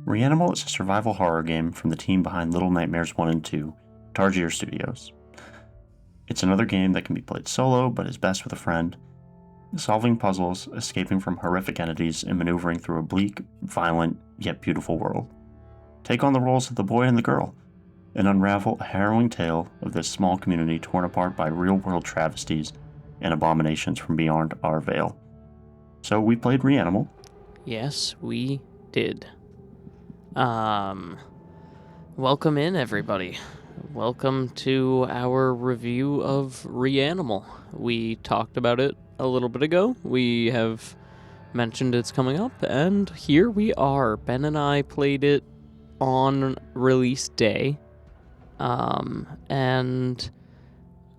REANIMAL is a survival horror game from the team behind Little Nightmares 1 and 2, Targier Studios. It's another game that can be played solo, but is best with a friend, solving puzzles, escaping from horrific entities, and maneuvering through a bleak, violent, yet beautiful world. Take on the roles of the boy and the girl, and unravel a harrowing tale of this small community torn apart by real-world travesties and abominations from beyond our veil. So we played REANIMAL. Yes, we did. Welcome in, everybody. Welcome to our review of REANIMAL. We talked about it a little bit ago. We have mentioned it's coming up, and here we are. Ben and I played it on release day, and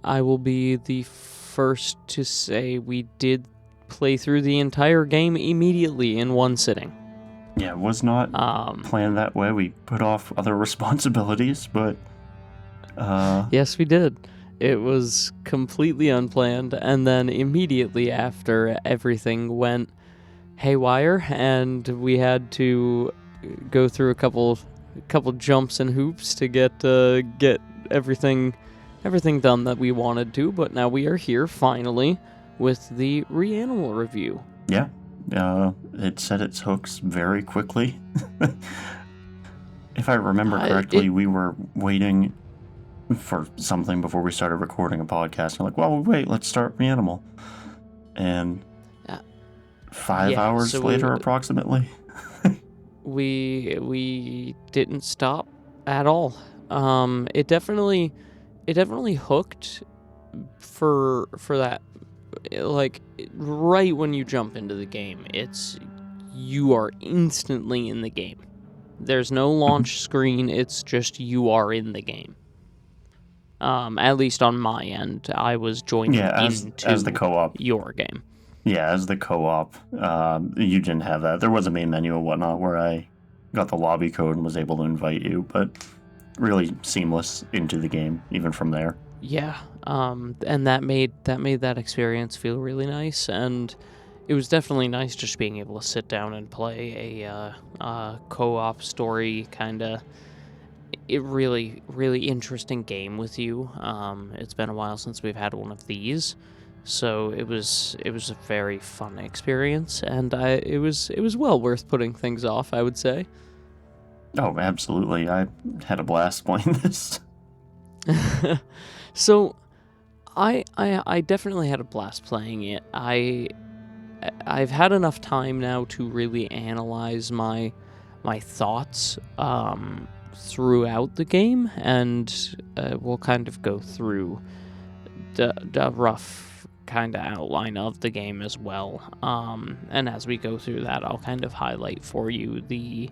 I will be the first to say we did play through the entire game immediately in one sitting. Yeah, it was not planned that way. We put off other responsibilities, but... Yes, we did. It was completely unplanned, and then immediately after, everything went haywire, and we had to go through a couple jumps and hoops to get everything done that we wanted to, but now we are here, finally, with the REANIMAL review. Yeah. It set its hooks very quickly. If I remember correctly, we were waiting for something before we started recording a podcast. I'm like, well, wait, let's start REANIMAL. And 5 hours later, approximately. we didn't stop at all. It definitely hooked for that. Like, right when you jump into the game, you are instantly in the game. There's no launch screen, it's just you are in the game. At least on my end, I was joining into as the co-op. Your game. Yeah, as the co-op, you didn't have that. There was a main menu and whatnot where I got the lobby code and was able to invite you, but really seamless into the game, even from there. Yeah, and that made that experience feel really nice, and it was definitely nice just being able to sit down and play a co-op story kind of really interesting game with you. It's been a while since we've had one of these, so it was a very fun experience, and it was well worth putting things off, I would say. Oh, absolutely! I had a blast playing this. So, I definitely had a blast playing it. I've had enough time now to really analyze my thoughts throughout the game, and we'll kind of go through the rough kind of outline of the game as well. And as we go through that, I'll kind of highlight for you the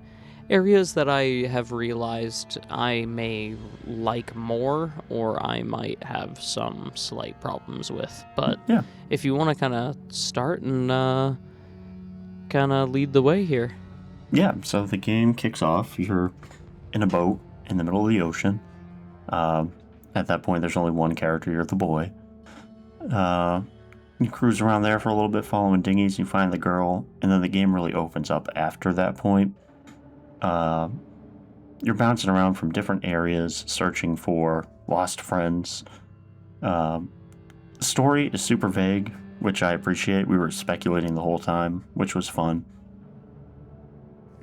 areas that I have realized I may like more, or I might have some slight problems with. But yeah, if you want to kind of start and kind of lead the way here. Yeah, so the game kicks off. You're in a boat in the middle of the ocean. At that point, there's only one character. You're the boy. You cruise around there for a little bit, following dinghies. You find the girl, and then the game really opens up after that point. You're bouncing around from different areas, searching for lost friends. The story is super vague, which I appreciate. We were speculating the whole time, which was fun.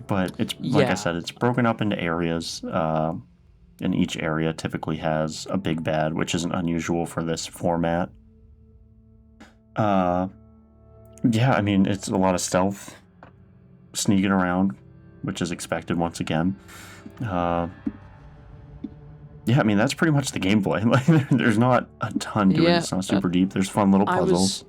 But it's, like I said, it's broken up into areas, and each area typically has a big bad, which isn't unusual for this format. I mean, it's a lot of stealth, sneaking around, which is expected once again. I mean, that's pretty much the gameplay. Like, there's not a ton to it. It's not super deep. There's fun little puzzles.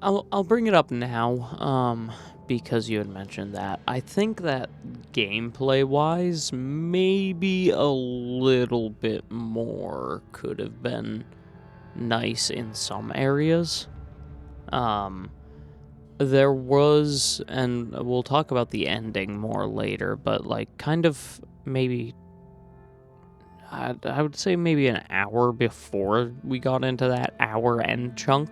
I'll bring it up now, because you had mentioned that. I think that gameplay-wise, maybe a little bit more could have been nice in some areas. There was, and we'll talk about the ending more later, but like kind of maybe, I would say maybe an hour before we got into that hour end chunk,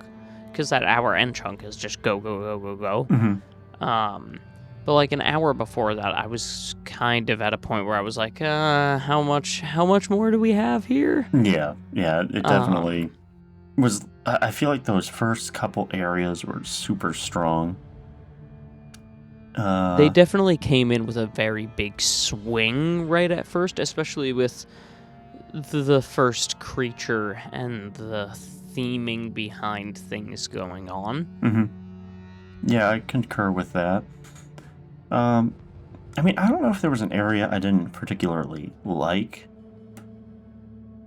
because that hour end chunk is just go, go, go, go, go. Mm-hmm. But like an hour before that, I was kind of at a point where I was like, how much more do we have here? Yeah, it definitely was. I feel like those first couple areas were super strong. They definitely came in with a very big swing right at first, especially with the first creature and the theming behind things going on. Mm-hmm. Yeah, I concur with that. I mean, I don't know if there was an area I didn't particularly like.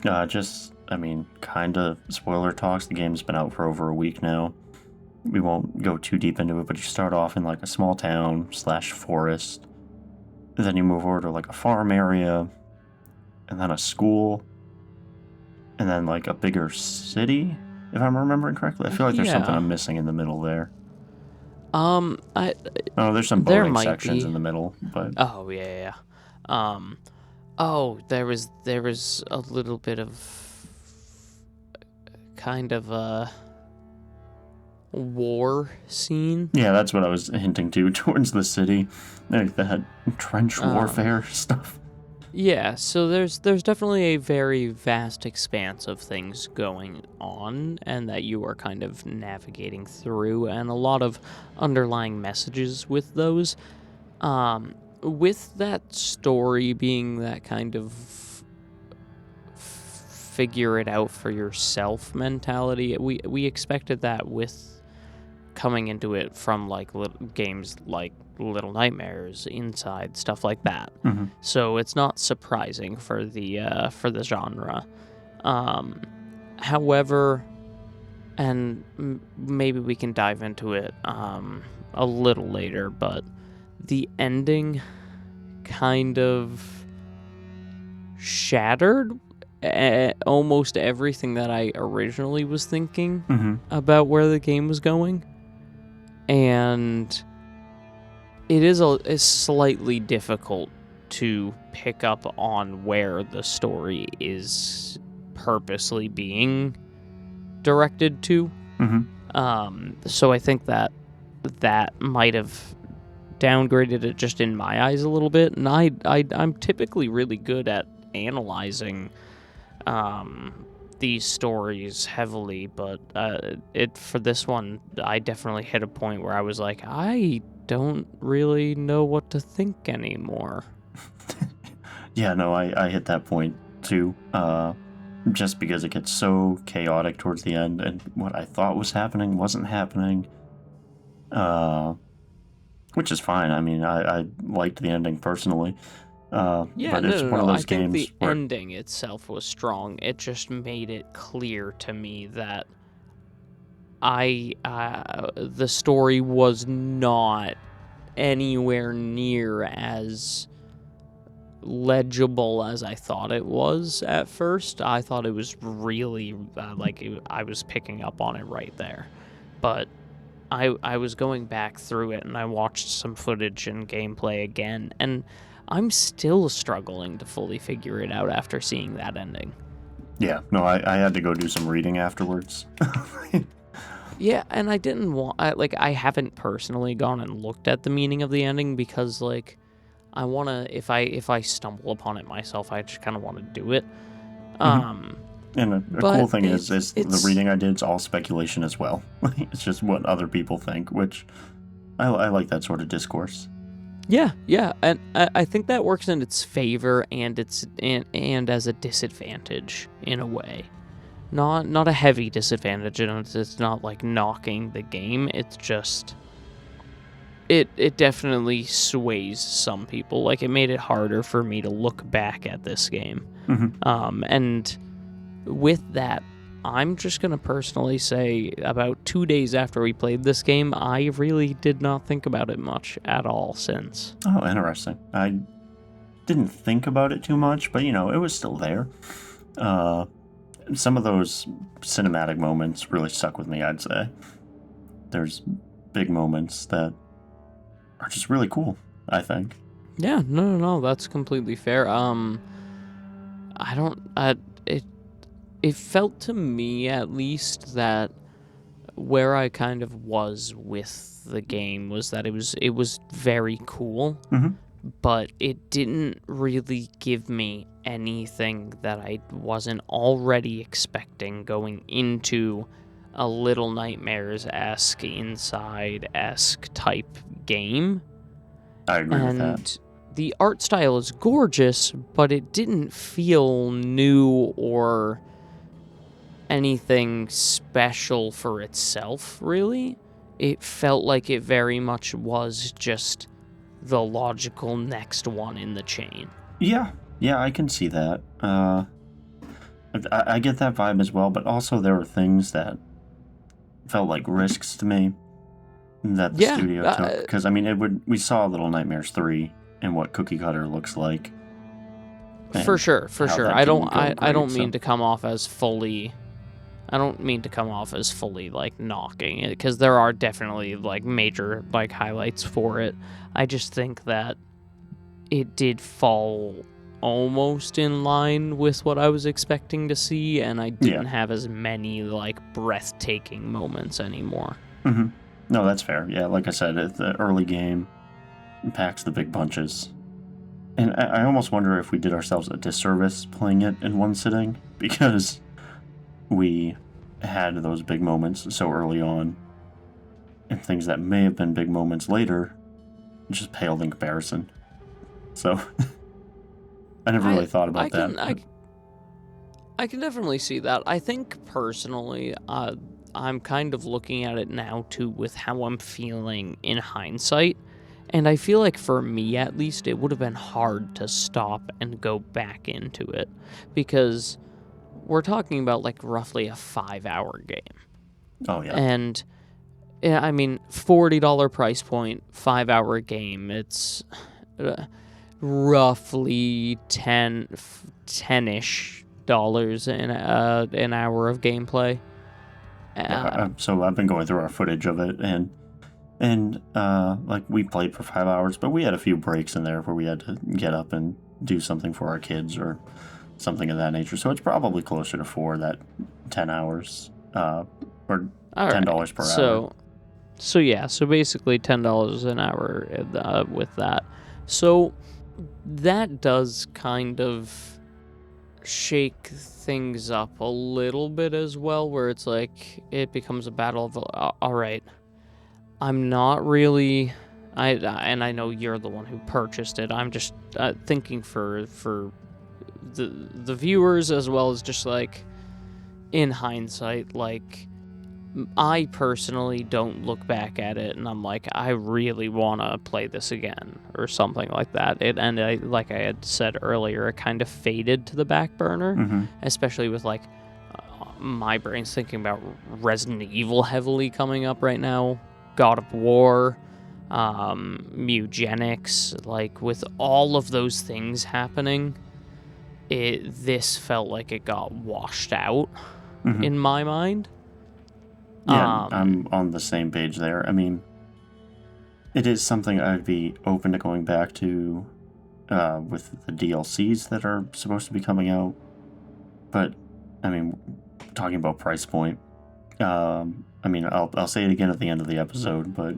I mean, kind of spoiler talks. The game's been out for over a week now. We won't go too deep into it, but you start off in like a small town / forest. Then you move over to like a farm area, and then a school, and then like a bigger city, if I'm remembering correctly. I feel like there's something I'm missing in the middle there. There's some boating sections in the middle, but oh yeah. There was a little bit of kind of a war scene. Yeah, that's what I was hinting to, towards the city, like that trench warfare stuff. Yeah, so there's definitely a very vast expanse of things going on, and that you are kind of navigating through, and a lot of underlying messages with those. With that story being that kind of figure it out for yourself mentality, we expected that with coming into it from like games like Little Nightmares, Inside, stuff like that. Mm-hmm. So it's not surprising for the genre. However, and maybe we can dive into it a little later, but the ending kind of shattered almost everything that I originally was thinking about where the game was going. And it is slightly difficult to pick up on where the story is purposely being directed to. So I think that might have downgraded it just in my eyes a little bit. And I'm typically really good at analyzing these stories heavily, but for this one, I definitely hit a point where I was like, I don't really know what to think anymore. Yeah, no, I hit that point too. Just because it gets so chaotic towards the end, and what I thought was happening wasn't happening. Which is fine. I mean, I liked the ending personally. But it's one of those games. I think the ending itself was strong. It just made it clear to me that the story was not anywhere near as legible as I thought it was at first. I thought it was really I was picking up on it right there, but I was going back through it and I watched some footage and gameplay again, and I'm still struggling to fully figure it out after seeing that ending. Yeah, no, I had to go do some reading afterwards. Yeah, and I didn't want... I haven't personally gone and looked at the meaning of the ending because, I want to... If I stumble upon it myself, I just kind of want to do it. And a cool thing is the reading I did is all speculation as well. It's just what other people think, which I like that sort of discourse. Yeah, and I think that works in its favor and and as a disadvantage in a way. Not a heavy disadvantage, and it's not like knocking the game. It's just it definitely sways some people. Like, it made it harder for me to look back at this game. And with that, I'm just going to personally say about 2 days after we played this game, I really did not think about it much at all since. Oh, interesting. I didn't think about it too much, but, it was still there. Some of those cinematic moments really stuck with me, I'd say. There's big moments that are just really cool, I think. Yeah, no, that's completely fair. It felt to me, at least, that where I kind of was with the game was that it was very cool, Mm-hmm. but it didn't really give me anything that I wasn't already expecting going into a Little Nightmares-esque, Inside-esque type game. I agree with that. And the art style is gorgeous, but it didn't feel new or anything special for itself, really. It felt like it very much was just the logical next one in the chain. Yeah, I can see that. I get that vibe as well, but also there were things that felt like risks to me that the studio took. Because, I mean, we saw Little Nightmares 3 and what Cookie Cutter looks like. For sure. I don't mean to come off as fully like knocking it, because there are definitely like major like highlights for it. I just think that it did fall almost in line with what I was expecting to see, and I didn't have as many like breathtaking moments anymore. Mm-hmm. No, that's fair. Yeah, like I said, the early game packs the big punches. And I almost wonder if we did ourselves a disservice playing it in one sitting, because we had those big moments so early on, and things that may have been big moments later just paled in comparison. So I never really thought about that. I can definitely see that. I think personally, I'm kind of looking at it now too with how I'm feeling in hindsight. And I feel like for me, at least, it would have been hard to stop and go back into it, because we're talking about like roughly a 5-hour game. Oh, yeah. And I mean, $40 price point, 5-hour game. It's roughly 10-ish dollars an hour of gameplay. So I've been going through our footage of it, and like we played for 5 hours, but we had a few breaks in there where we had to get up and do something for our kids or something of that nature. So it's probably closer to 10 hours, or $10 per hour. So basically $10 an hour with that. So that does kind of shake things up a little bit as well, where it's like it becomes a battle of all right, I'm not really, and I know you're the one who purchased it. I'm just thinking for the viewers, as well as just like in hindsight, like I personally don't look back at it and I'm like, I really want to play this again or something like that. Like I had said earlier, it kind of faded to the back burner, especially with like my brain's thinking about Resident Evil heavily coming up right now. God of War, Mugenics, like with all of those things happening, this felt like it got washed out in my mind. Yeah, I'm on the same page there. I mean, it is something I'd be open to going back to with the DLCs that are supposed to be coming out. But, I mean, talking about price point, I mean, I'll say it again at the end of the episode, but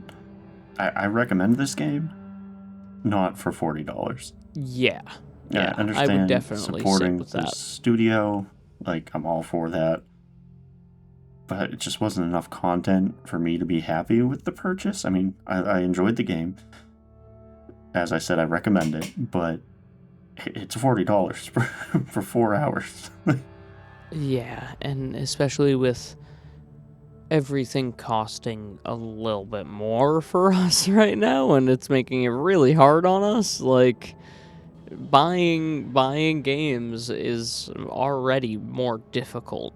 I recommend this game, not for $40. Yeah, I understand I would definitely supporting sit with the that. studio, like I'm all for that, but it just wasn't enough content for me to be happy with the purchase. I mean, I enjoyed the game. As I said, I recommend it, but it's $40 for 4 hours. Yeah, and especially with everything costing a little bit more for us right now, and it's making it really hard on us. Like buying games is already more difficult,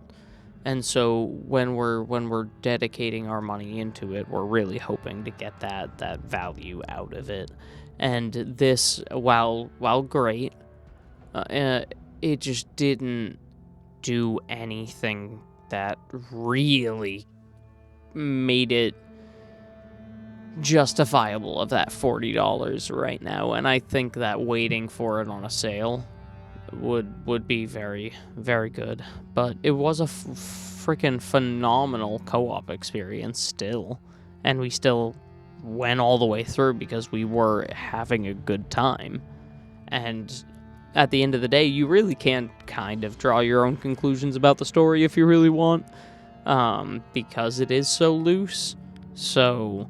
and so when we're dedicating our money into it, we're really hoping to get that value out of it. And this, while great, it just didn't do anything that really made it justifiable of that $40 right now. And I think that waiting for it on a sale would be very, very good. But it was a freaking phenomenal co-op experience still, and we still went all the way through because we were having a good time. And at the end of the day, you really can kind of draw your own conclusions about the story if you really want, because it is so loose. So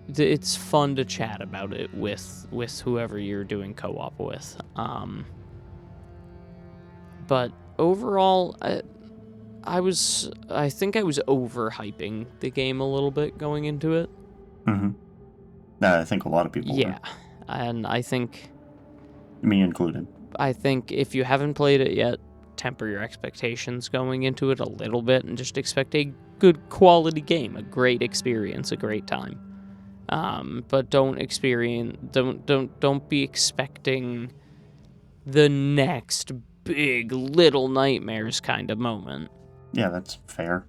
it's fun to chat about it with whoever you're doing co-op with. But overall, I think I was overhyping the game a little bit going into it. Mm-hmm. I think a lot of people Yeah, were. and I think... Me included. I think if you haven't played it yet, temper your expectations going into it a little bit and just expect a good quality game, a great experience, a great time. But don't be expecting the next big Little Nightmares kind of moment. Yeah, that's fair.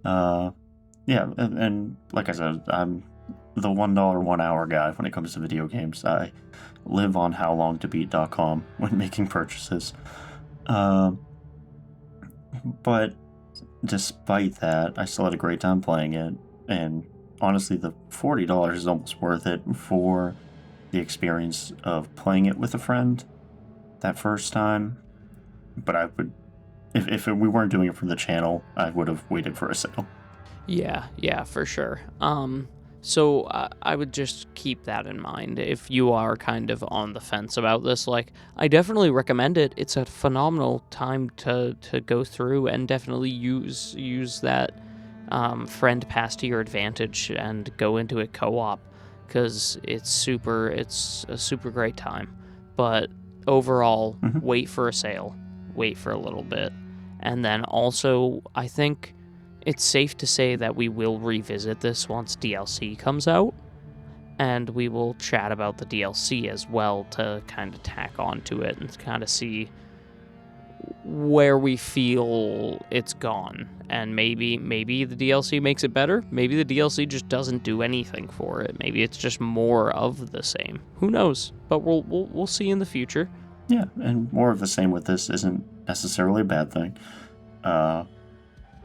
Yeah, and like I said, I'm the $1 1 hour guy when it comes to video games. I live on howlongtobeat.com when making purchases. But despite that, I still had a great time playing it, and honestly, the $40 is almost worth it for the experience of playing it with a friend that first time. But I would, if we weren't doing it for the channel, I would have waited for a sale. Yeah, for sure. So I would just keep that in mind if you are kind of on the fence about this. Like, I definitely recommend it. It's a phenomenal time to go through and definitely use that friend pass to your advantage and go into it co-op, because it's a super great time. But overall, wait for a sale, wait for a little bit, and then also I think it's safe to say that we will revisit this once DLC comes out, and we will chat about the DLC as well to kind of tack onto it and kind of see where we feel it's gone. And maybe the DLC makes it better. Maybe the DLC just doesn't do anything for it. Maybe it's just more of the same. Who knows? But we'll see in the future. Yeah, and more of the same with this isn't necessarily a bad thing.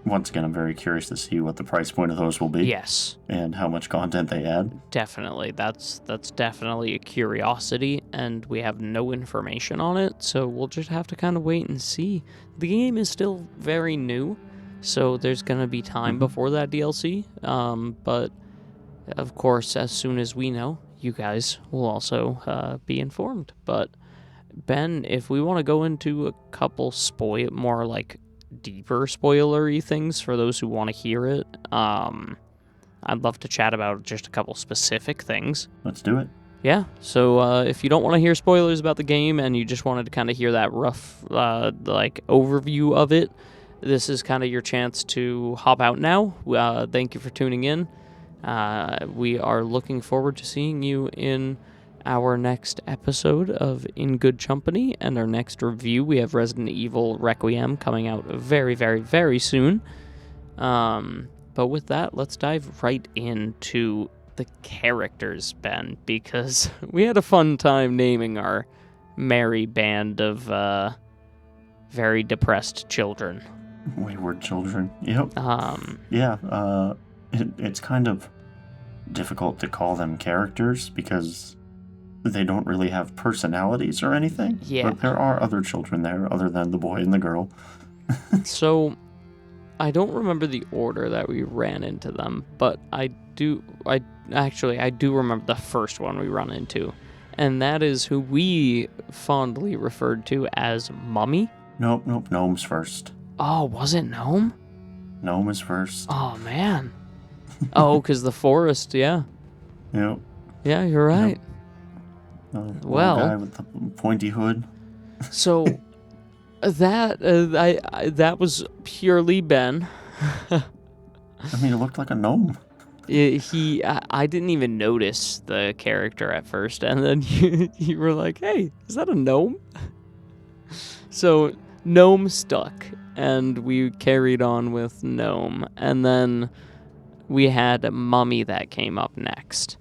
Once again, I'm very curious to see what the price point of those will be. Yes. And how much content they add. Definitely. That's definitely a curiosity, and we have no information on it, so we'll just have to kind of wait and see. The game is still very new, so there's going to be time before that DLC. But, of course, as soon as we know, you guys will also be informed. But, Ben, if we want to go into a couple more, like, deeper spoilery things for those who want to hear it, I'd love to chat about just a couple specific things. Let's do it. Yeah, so if you don't want to hear spoilers about the game and you just wanted to kind of hear that rough overview of it, this is kind of your chance to hop out now. Thank you for tuning in. We are looking forward to seeing you in our next episode of In Good Chumpany, and our next review. We have Resident Evil Requiem coming out very, very, very soon. But with that, let's dive right into the characters, Ben, because we had a fun time naming our merry band of very depressed children. Wayward children. Yep. Yeah. It's kind of difficult to call them characters because they don't really have personalities or anything. Yeah. But there are other children there other than the boy and the girl. So, I don't remember the order that we ran into them, but I do remember the first one we run into, and that is who we fondly referred to as Mummy. Nope, Gnome's first. Oh, was it Gnome? Gnome is first. Oh, man. Oh, because the forest, yeah. Yep. Yeah, you're right. Yep. Well, guy with the pointy hood. So that was purely Ben. I mean, it looked like a gnome. I didn't even notice the character at first, and then you were like, "Hey, is that a gnome?" So Gnome stuck, and we carried on with Gnome, and then we had Mummy that came up next.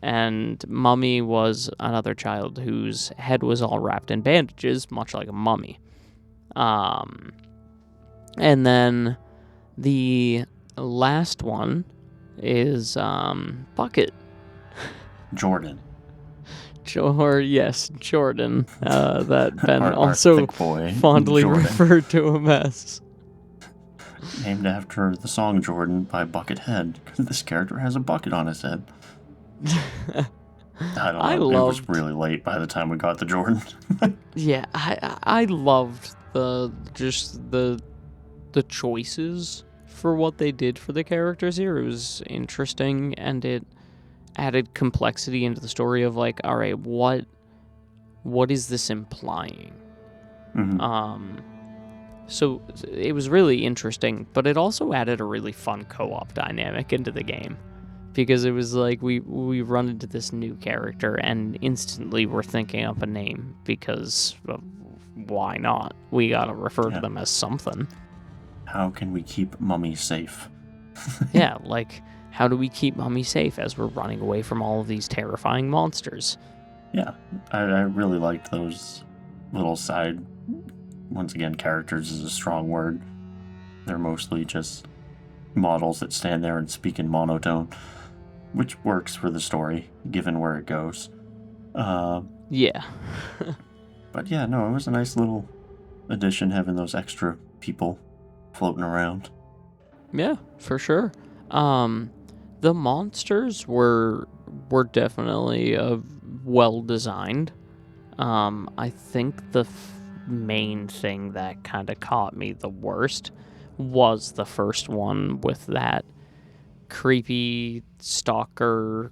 And Mummy was another child whose head was all wrapped in bandages, much like a mummy. And then the last one is Bucket. Jordan. Jordan. That Ben Our also thick boy, fondly Jordan. referred to him as. Named after the song Jordan by Buckethead, because this character has a bucket on his head. I don't know. It was really late by the time we got to Jordan. Yeah, I loved the choices for what they did for the characters here. It was interesting, and it added complexity into the story of like, all right, what is this implying? Mm-hmm. So it was really interesting, but it also added a really fun co-op dynamic into the game. Because it was like we run into this new character and instantly we're thinking up a name because why not? We gotta refer to them as something. How can we keep Mummy safe? Yeah, like how do we keep Mummy safe as we're running away from all of these terrifying monsters? Yeah, I really liked those little side, once again, characters is a strong word. They're mostly just models that stand there and speak in monotone, which works for the story, given where it goes. Yeah. But yeah, no, it was a nice little addition having those extra people floating around. Yeah, for sure. The monsters were definitely well designed. I think the main thing that kind of caught me the worst was the first one with that creepy stalker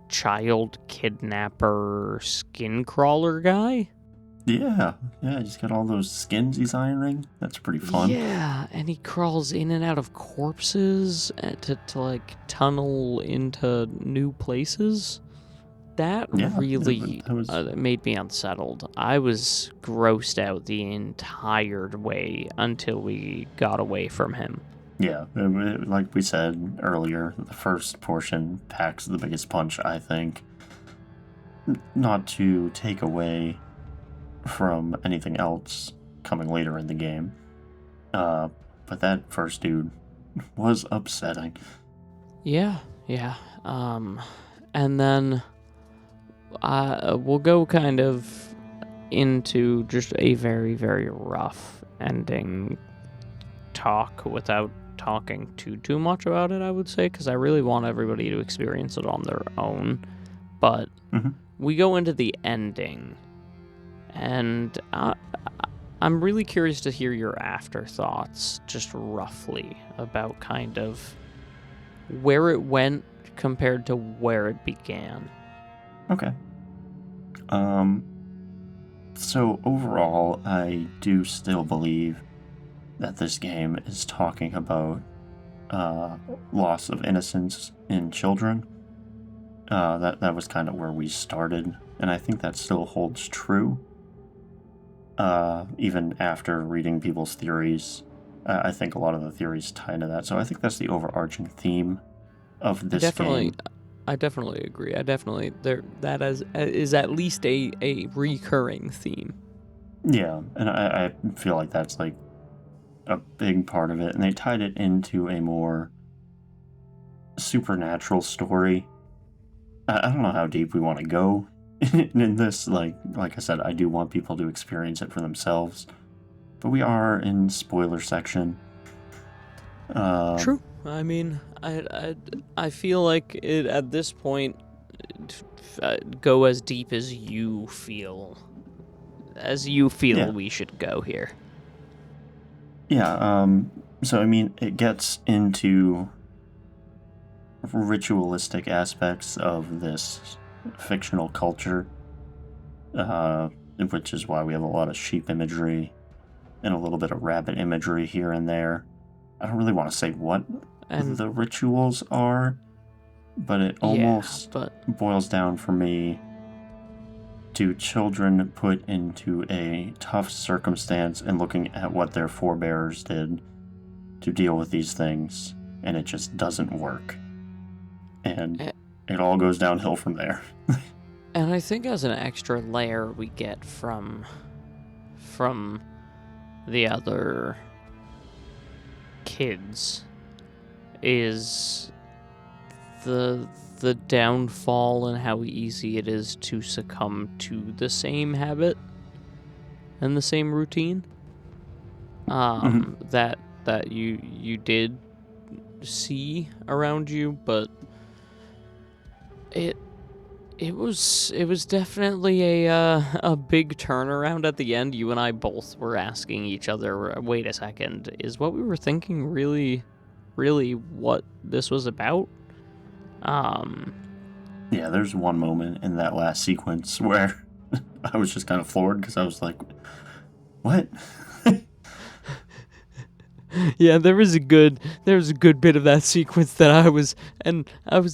child kidnapper skin crawler guy. Yeah, he's got all those skins he's ironing. That's pretty fun. Yeah, and he crawls in and out of corpses to like tunnel into new places. That really made me unsettled. I was grossed out the entire way until we got away from him. Yeah, like we said earlier, the first portion packs the biggest punch, I think. Not to take away from anything else coming later in the game. But that first dude was upsetting. Yeah. And then we'll go kind of into just a very, very rough ending talk without talking too much about it, I would say, because I really want everybody to experience it on their own. But we go into the ending, and I'm really curious to hear your afterthoughts, just roughly, about kind of where it went compared to where it began. Okay. So overall, I do still believe that this game is talking about loss of innocence in children. That was kind of where we started, and I think that still holds true. Even after reading people's theories, I think a lot of the theories tie into that. So I think that's the overarching theme of this game. I definitely agree. That is at least a recurring theme. Yeah, and I feel like that's like a big part of it, and they tied it into a more supernatural story. I don't know how deep we want to go in this. Like I said, I do want people to experience it for themselves, but we are in spoiler section. True. I mean, I feel like it at this point go as deep as you feel. We should go here. Yeah, so I mean, it gets into ritualistic aspects of this fictional culture, which is why we have a lot of sheep imagery and a little bit of rabbit imagery here and there. I don't really want to say what the rituals are, but it almost boils down for me to children put into a tough circumstance and looking at what their forebears did to deal with these things, and it just doesn't work. And it all goes downhill from there. And I think as an extra layer we get from the other kids is the downfall and how easy it is to succumb to the same habit and the same routine that you did see around you, but it was definitely a big turnaround at the end. You and I both were asking each other, wait a second, is what we were thinking really what this was about? Yeah, there's one moment in that last sequence where I was just kind of floored because I was like, what? Yeah, there was a good bit of that sequence that I was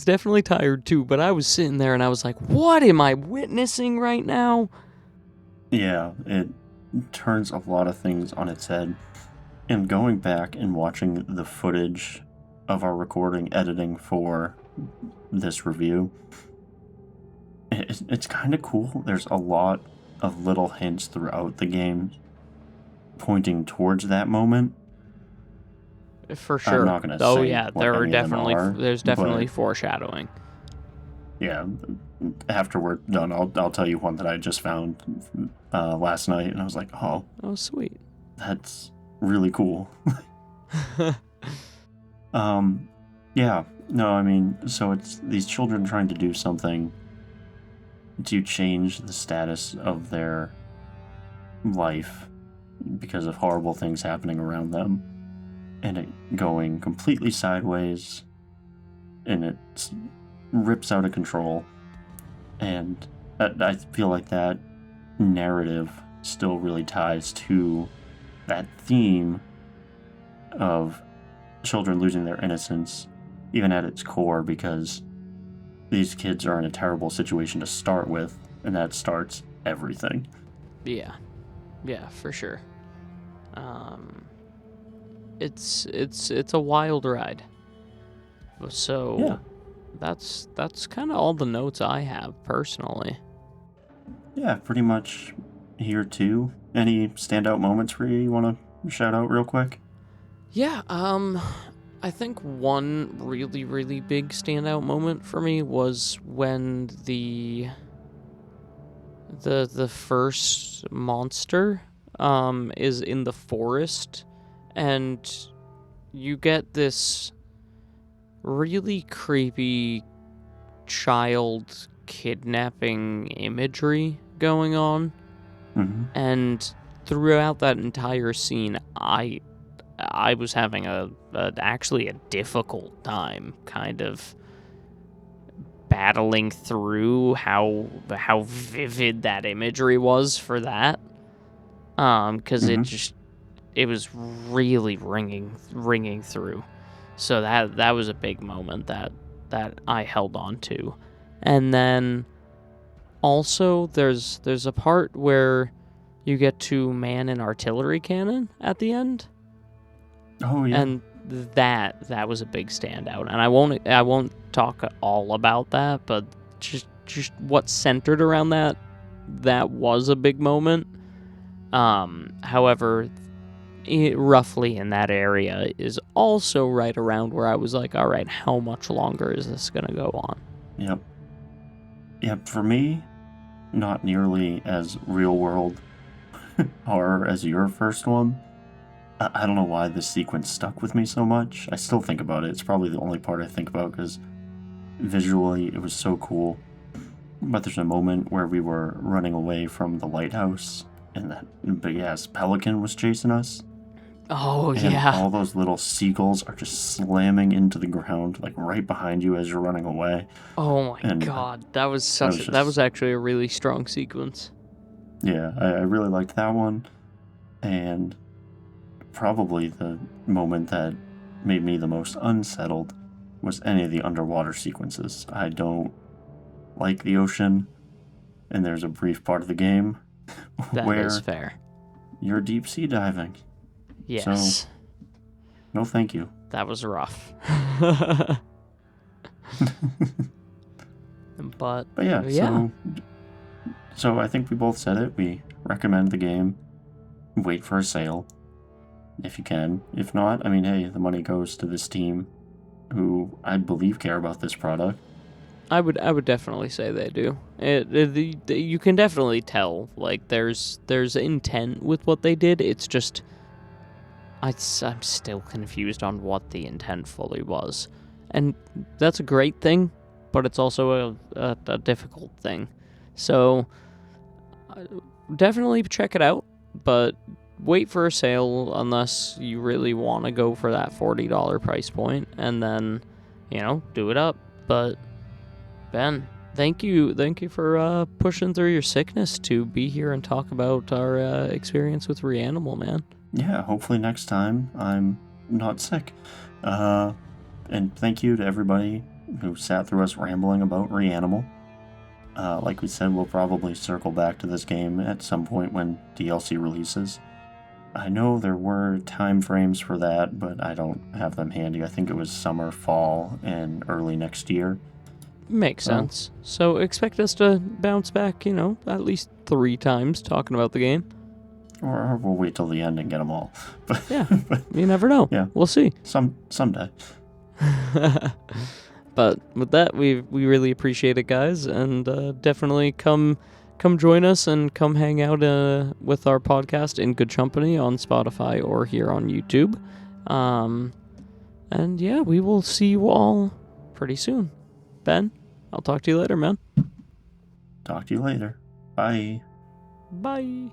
definitely tired too, but I was sitting there and I was like, what am I witnessing right now? Yeah, it turns a lot of things on its head. And going back and watching the footage of our recording editing for this review, it's kind of cool. There's a lot of little hints throughout the game pointing towards that moment. For sure. I'm not going to say Oh yeah, what any of them are, there's definitely but foreshadowing. yeah, after we're done, I'll tell you one that I just found last night, and I was like, oh, sweet. that's really cool. Yeah, no, I mean, so it's these children trying to do something to change the status of their life because of horrible things happening around them, and it going completely sideways, and it rips out of control. And I feel like that narrative still really ties to that theme of children losing their innocence, even at its core, because these kids are in a terrible situation to start with, and that starts everything. Yeah, for sure. It's a wild ride. So Yeah. that's kind of all the notes I have personally. Yeah, pretty much here too. Any standout moments for you want to shout out real quick? Yeah, I think one really big standout moment for me was when the first monster is in the forest, and you get this really creepy child kidnapping imagery going on. Mm-hmm. And throughout that entire scene, I was having actually a difficult time kind of battling through how vivid that imagery was for that, because it was really ringing through. So that was a big moment that I held on to. And then also there's a part where you get to man an artillery cannon at the end. Oh yeah. And that was a big standout. And I won't talk all about that, but just what's centered around that was a big moment. However, roughly in that area is also right around where I was like, all right, how much longer is this going to go on? Yep, for me, not nearly as real world horror as your first one. I don't know why this sequence stuck with me so much. I still think about it. It's probably the only part I think about because visually it was so cool. But there's a moment where we were running away from the lighthouse and that big ass pelican was chasing us. Oh, and yeah. All those little seagulls are just slamming into the ground, like right behind you as you're running away. Oh my god, that was actually a really strong sequence. Yeah, I really liked that one. And probably the moment that made me the most unsettled was any of the underwater sequences. I don't like the ocean, and there's a brief part of the game where is fair. You're deep sea diving. Yes. So, no thank you. That was rough. But yeah. So I think we both said it. We recommend the game. Wait for a sale. if you can. If not, I mean, hey, the money goes to this team who I believe care about this product. I would definitely say they do. You can definitely tell, like, there's intent with what they did. It's just I'm still confused on what the intent fully was, and that's a great thing, but it's also a difficult thing. So definitely check it out, but wait for a sale unless you really want to go for that $40 price point, and then do it up. But Ben, thank you for pushing through your sickness to be here and talk about our experience with Reanimal, man. Yeah, hopefully next time I'm not sick. And thank you to everybody who sat through us rambling about Reanimal. Like we said, we'll probably circle back to this game at some point when DLC releases. I know there were time frames for that, but I don't have them handy. I think it was summer, fall, and early next year. Makes sense. So expect us to bounce back, at least 3 times talking about the game. Or we'll wait till the end and get them all. But, yeah, you never know. Yeah, we'll see. Someday. But with that, we really appreciate it, guys, and definitely come join us and come hang out with our podcast in good Chumpany on Spotify or here on YouTube. And yeah, we will see you all pretty soon. Ben, I'll talk to you later, man. Talk to you later. Bye. Bye.